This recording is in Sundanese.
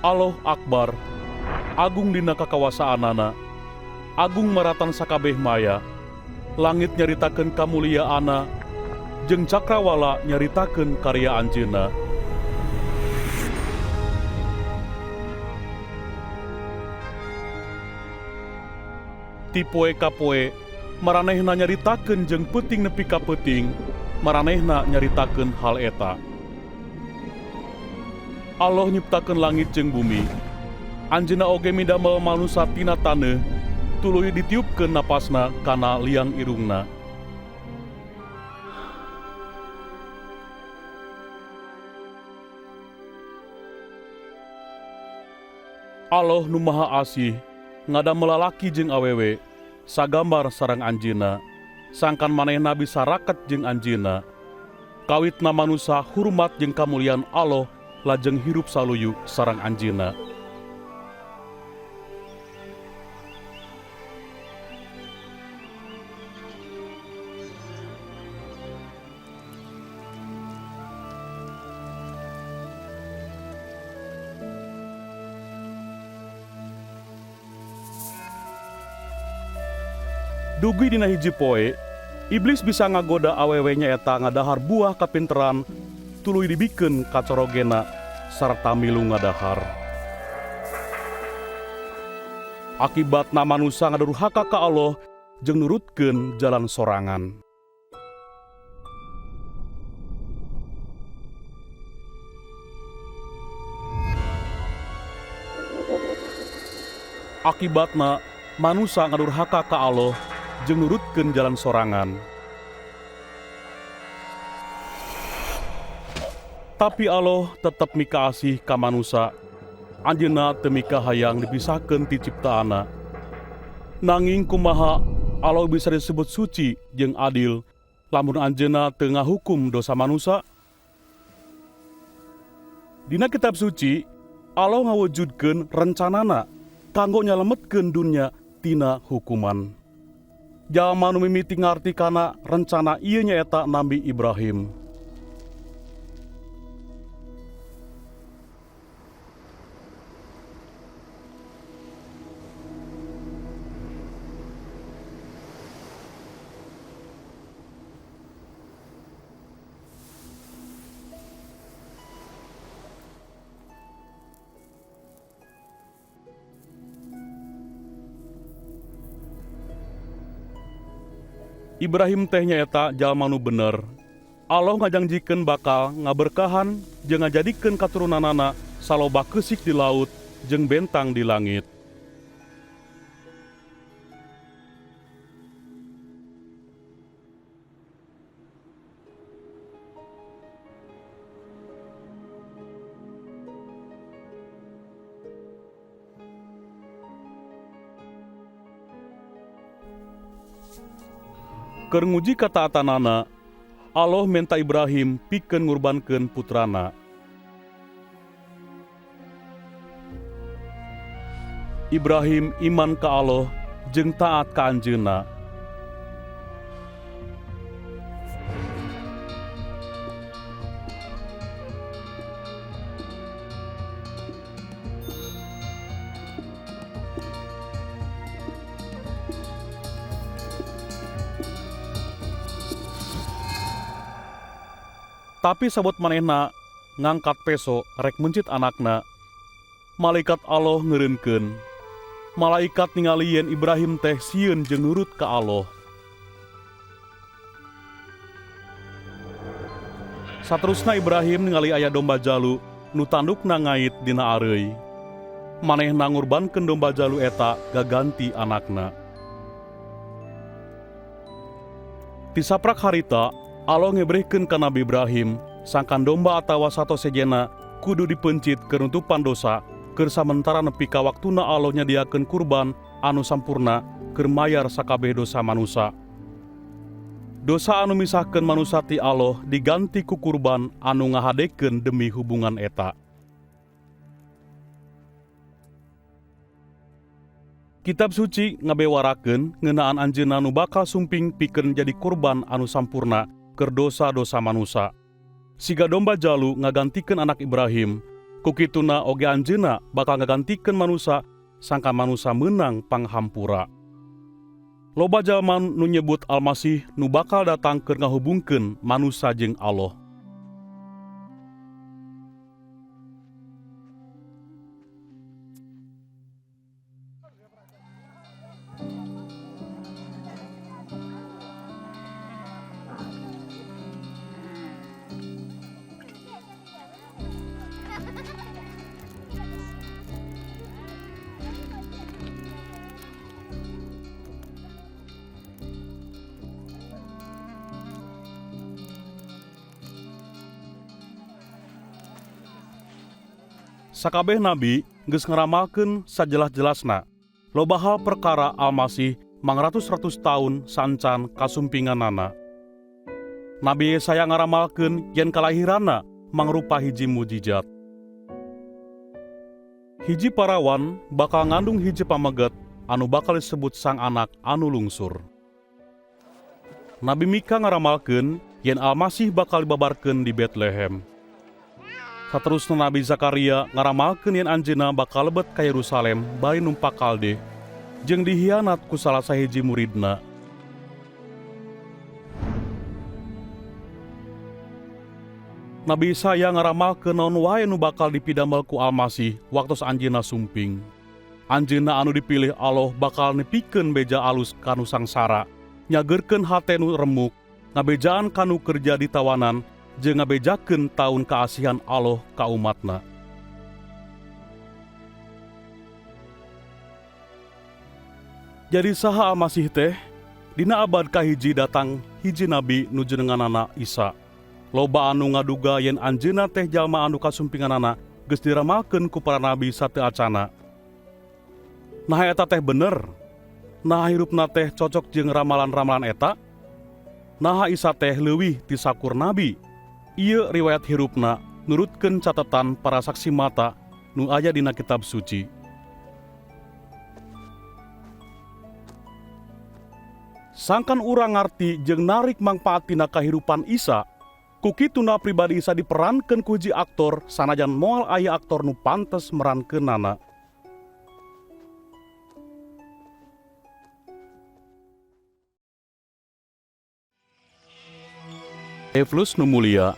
Allah Akbar, agung dina kakawasaanana, agung maratan sakabeh maya, langit nyaritakeun kamuliaanna, jeung cakrawala nyaritakeun karya Anjeunna. Ti poe ka poe, maranehna nyaritakeun jeung peuting nepi ka peuting, maranehna nyaritakeun hal eta. Allah nyiptakeun langit jeung bumi. Anjeunna oge midamel manusa tina taneuh, tuluy ditiupkeun napasna kana liang irungna. Allah nu maha asih, ngadamel lalaki jeung awewe, sagambar sareng Anjeunna, sangkan manehna bisa raket jeung Anjeunna. Kawitna manusa hurmat jeung kamuliaan Allah lajeng hirup saluyu sareng Anjeunna. Dugi dina hiji poe, iblis bisa ngagoda awewenya eta ngadahar buah kapinteran tuluy dibikeun kacorogena sarta milu ngadahar. Akibatna manusa ngadurhaka ka Allah jeung nurutkeun jalan sorangan. Akibatna manusa ngadurhaka ka Allah jeung nurutkeun jalan sorangan. Tapi Allah tetep mika asih ka manusa. Anjeunna teu mika hayang dipisahkeun ti ciptaanna. Nanging kumaha Allah bisa disebut suci jeung adil lamun Anjeunna teu ngahukum dosa manusa? Dina kitab suci, Allah ngawujudkeun rencanana kanggo nyalametkeun dunya tina hukuman. Jalma nu mimiti ngarti kana rencana ieu nyaeta Nabi Ibrahim. Ibrahim teh nyaeta jalma nu bener. Allah ngajanjikeun bakal ngaberkahan jeung ngajadikeun katurunanana saloba keusik di laut jeung bentang di langit. Keur nguji kataatanana, Allah menta Ibrahim pikeun ngurbankeun putrana. Ibrahim iman ka Allah jeung taat ka Anjeunna. Tapi sabot manehna ngangkat peso rek mencit anakna, malaikat Allah ngeureunkeun. Malaikat ningalieun Ibrahim teh sieun jeung nurut ka Allah. Saterusna Ibrahim ningali aya domba jalu nu tandukna ngait dina areuy. Manehna ngurbankeun domba jalu eta gaganti anakna. Ti saprak harita Allah ngebrehkeun ka Nabi Ibrahim sangkan domba atawa sato sejena kudu dipencit keur nutupan dosa keur samentara nepi ka waktuna Allah nyadiakeun kurban anu sampurna keur mayar sakabeh dosa manusa. Dosa anu misahkeun manusa ti Allah diganti ku kurban anu ngahadekeun demi hubungan eta. Kitab suci ngabewarakeun ngeunaan Anjeunna nu bakal sumping pikeun jadi kurban anu sampurna keur dosa-dosa manusa. Siga domba jalu ngagantikeun anak Ibrahim, Kukituna oge anjeunna bakal ngagantikeun manusia sangka manusia menang panghampura. Loba jalma nu nyebut Almasih nu bakal datang keur ngahubungkeun manusia jeung Allah. Sakabeh nabi geus ngaramalkeun sajelas-jelasna loba hal perkara Almasih mangratus-ratus tahun sancan kasumpinganana. Nabi Yesaya ngaramalkeun yen kalahiranna mangrupa hiji mujijat. Hiji parawan bakal ngandung hiji pameget anu bakal disebut sang anak anu lungsur. Nabi Mika ngaramalkeun yen Almasih bakal dibabarkeun di Betlehem. Saterusna Nabi Zakaria ngaramalkeun yen anjeunna bakal lebet ka Yerusalem bari numpak kalde jeung dihianat ku salah sahiji muridna. Nabi Yesaya ngaramalkeun naon wae nu bakal dipidamel ku Almasih waktos anjeunna sumping. Anjeunna anu dipilih Allah bakal nepikeun beja alus kanu sangsara, nyageurkeun hate nu remuk, ngabejaan kanu kerja di tawanan, jeung ngabejakeun taun kaasihan Allah ka umatna. Jadi saha Almasih teh? Dina abad kahiji datang hiji nabi nu jenenganana Isa. Loba anu ngaduga yen anjeunna teh jalma anu kasumpinganana geus diramalkeun ku para nabi sateu acana. Nah eta teh bener? Nah hirupna teh cocok jeung ramalan-ramalan eta? Nah Isa teh leuwih ti sakur nabi? Ieu riwayat hirupna nurutkeun catatan para saksi mata nu aya dina kitab suci. Sangkan urang ngarti jeung narik mangpaat tina kahirupan Isa, kukituna pribadi Isa diperankeun ku hiji aktor sanajan moal aya aktor nu pantes merankeunana. Eflus nu mulia,